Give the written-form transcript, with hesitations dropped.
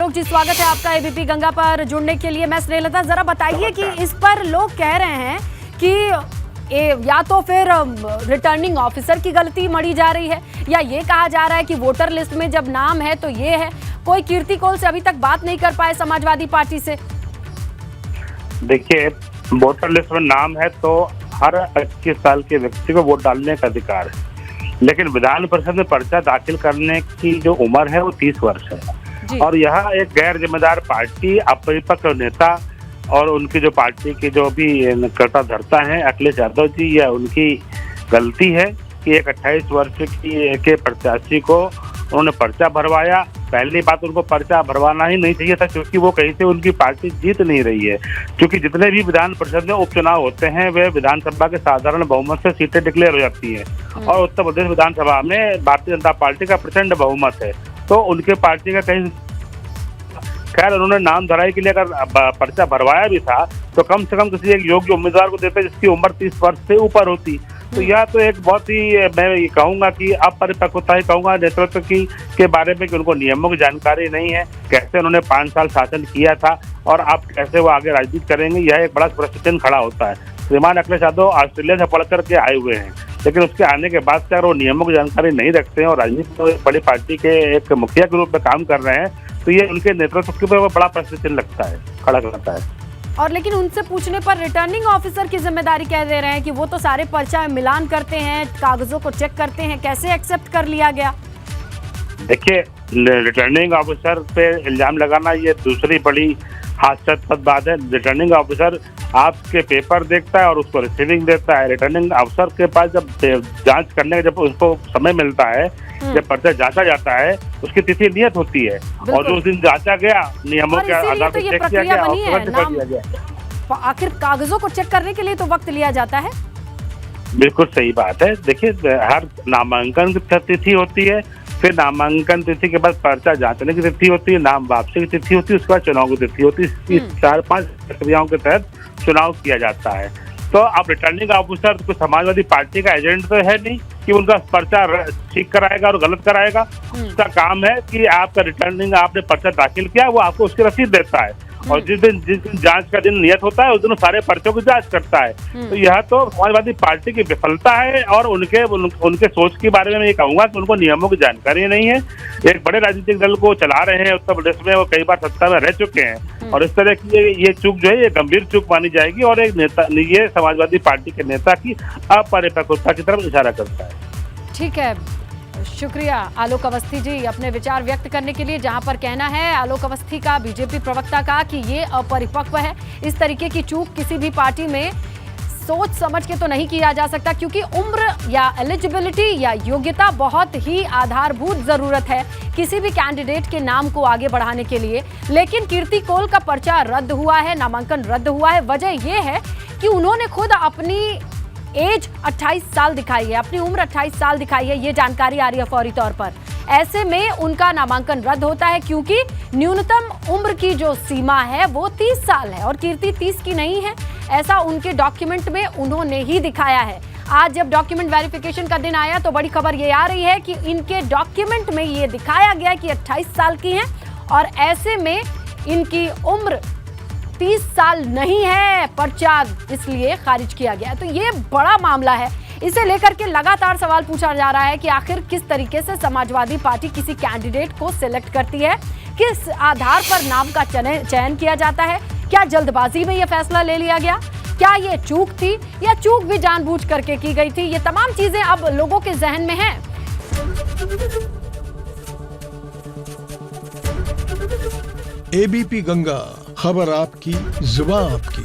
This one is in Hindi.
आलोक जी, स्वागत है आपका एबीपी गंगा पर जुड़ने के लिए। मैं स्नेहलता, जरा बताइए कि इस पर लोग कह रहे हैं कि या तो फिर रिटर्निंग ऑफिसर की गलती मढ़ी जा रही है, या ये कहा जा रहा है कि वोटर लिस्ट में जब नाम है तो ये है। कोई कीर्ति कोल से अभी तक बात नहीं कर पाए समाजवादी पार्टी से। देखिए, वोटर लिस्ट में नाम है तो हर 21 साल के व्यक्ति को वोट डालने का अधिकार है, लेकिन विधान परिषद में पर्चा दाखिल करने की जो उम्र है वो 30 वर्ष है। और यह एक गैर जिम्मेदार पार्टी, अपरिपक्व नेता और उनकी जो पार्टी की जो भी कर्ता धर्ता है अखिलेश यादव जी, यह उनकी गलती है कि एक 28 वर्ष के प्रत्याशी को उन्होंने पर्चा भरवाया। पहली बात, उनको पर्चा भरवाना ही नहीं चाहिए था, क्योंकि वो कहीं से उनकी पार्टी जीत नहीं रही है। क्योंकि जितने भी विधान परिषद में उपचुनाव होते हैं वे विधानसभा के साधारण बहुमत से सीटें डिक्लेयर हो जाती हैं और उत्तर प्रदेश विधानसभा में भारतीय जनता पार्टी का प्रचंड बहुमत है, तो उनके पार्टी का कहीं खैर उन्होंने नाम धराई के लिए अगर पर्चा भरवाया भी था तो कम से कम किसी एक योग्य उम्मीदवार को देते जिसकी उम्र 30 वर्ष से ऊपर होती। तो यह तो एक बहुत ही, मैं ये कहूँगा कि अपरिपक्वता ही कहूँगा नेतृत्व की के बारे में, कि उनको नियमों की जानकारी नहीं है, कैसे उन्होंने 5 साल शासन किया था और अब कैसे वो आगे राजनीति करेंगे, यह एक बड़ा प्रश्न चिन्ह खड़ा होता है। श्रीमान अखिलेश यादव ऑस्ट्रेलिया से पढ़ करके आए हुए हैं, लेकिन उसके आने के बाद से अगर वो नियमों की जानकारी नहीं रखते हैं और राजनीति में बड़ी पार्टी के एक मुखिया के रूप में काम कर रहे हैं, तो ये उनके नेतृत्व के ऊपर बड़ा प्रश्न चिन्ह लगता है, खड़ा करता है। और लेकिन उनसे पूछने पर रिटर्निंग ऑफिसर की जिम्मेदारी कह दे रहे हैं कि वो तो सारे पर्चा मिलान करते हैं, कागजों को चेक करते हैं। कैसे एक्सेप्ट कर लिया गया? देखिए, रिटर्निंग ऑफिसर पे इल्जाम लगाना ये दूसरी बड़ी हास्यास्पद बात है। रिटर्निंग ऑफिसर आपके पेपर देखता है और उसको रिसीविंग देता है। रिटर्निंग ऑफिसर के पास जब जांच करने का जब उसको समय मिलता है, जब पर्चा जांचा जाता है, उसकी तिथि नियत होती है और जो उस दिन जांचा गया नियमों के आधार पर चेक किया गया और रद्द कर दिया गया। आखिर कागजों को चेक करने के लिए तो वक्त लिया जाता है। बिल्कुल सही बात है। देखिए, हर नामांकन की तिथि होती है, फिर नामांकन तिथि के बाद पर्चा जांचने की तिथि होती है, नाम वापसी की तिथि होती है, उसके बाद चुनाव की तिथि होती है। इस 4-5 प्रक्रियाओं के तहत चुनाव किया जाता है। तो अब रिटर्निंग ऑफिसर को समाजवादी पार्टी का एजेंट तो है नहीं कि उनका पर्चा ठीक कराएगा और गलत कराएगा। उसका काम है कि आपका रिटर्निंग, आपने पर्चा दाखिल किया, वो आपको उसकी रसीद देता है और जिस दिन जांच का दिन नियत होता है उस दिन सारे पर्चों की जांच करता है। तो यह तो समाजवादी पार्टी की विफलता है और उनके सोच के बारे में मैं ये कहूंगा कि उनको नियमों की जानकारी नहीं है। एक बड़े राजनीतिक दल को चला रहे हैं उत्तर प्रदेश में, वो कई बार सत्ता में रह चुके हैं और इस तरह की ये चूक जो है ये गंभीर चूक मानी जाएगी और एक नेता, ये समाजवादी पार्टी के नेता की अपरिपक्वता की तरफ इशारा करता है। ठीक है, शुक्रिया आलोक अवस्थी जी अपने विचार व्यक्त करने के लिए। जहां पर कहना है आलोक अवस्थी का, बीजेपी प्रवक्ता का, कि ये अपरिपक्व है। इस तरीके की चूक किसी भी पार्टी में सोच समझ के तो नहीं किया जा सकता, क्योंकि उम्र या एलिजिबिलिटी या योग्यता बहुत ही आधारभूत जरूरत है किसी भी कैंडिडेट के नाम को आगे बढ़ाने के लिए। लेकिन कीर्ति कोल का पर्चा रद्द हुआ है, नामांकन रद्द हुआ है। वजह यह है कि उन्होंने खुद अपनी एज 28 साल दिखाई है, अपनी उम्र 28 साल दिखाई है, ये जानकारी आ रही है फौरी तौर पर। ऐसे में उनका नामांकन रद्द होता है, क्योंकि न्यूनतम उम्र की जो सीमा है वो 30 साल है और कीर्ति 30 की नहीं है। ऐसा उनके डॉक्यूमेंट में उन्होंने ही दिखाया है। आज जब डॉक्यूमेंट वेरिफिकेशन का दिन आया तो बड़ी खबर ये आ रही है कि इनके डॉक्यूमेंट में ये दिखाया गया कि 28 साल की हैं और ऐसे में इनकी उम्र 30 साल नहीं है। पर्चा इसलिए खारिज किया गया। तो ये बड़ा मामला है। इसे लेकर के लगातार सवाल पूछा जा रहा है कि आखिर किस तरीके से समाजवादी पार्टी किसी कैंडिडेट को सिलेक्ट करती है, किस आधार पर नाम का चयन किया जाता है। क्या जल्दबाजी में यह फैसला ले लिया गया? क्या ये चूक थी या चूक भी जानबूझ करके की गई थी? ये तमाम चीजें अब लोगों के जहन में हैं। एबीपी गंगा, खबर आपकी, जुबान आपकी।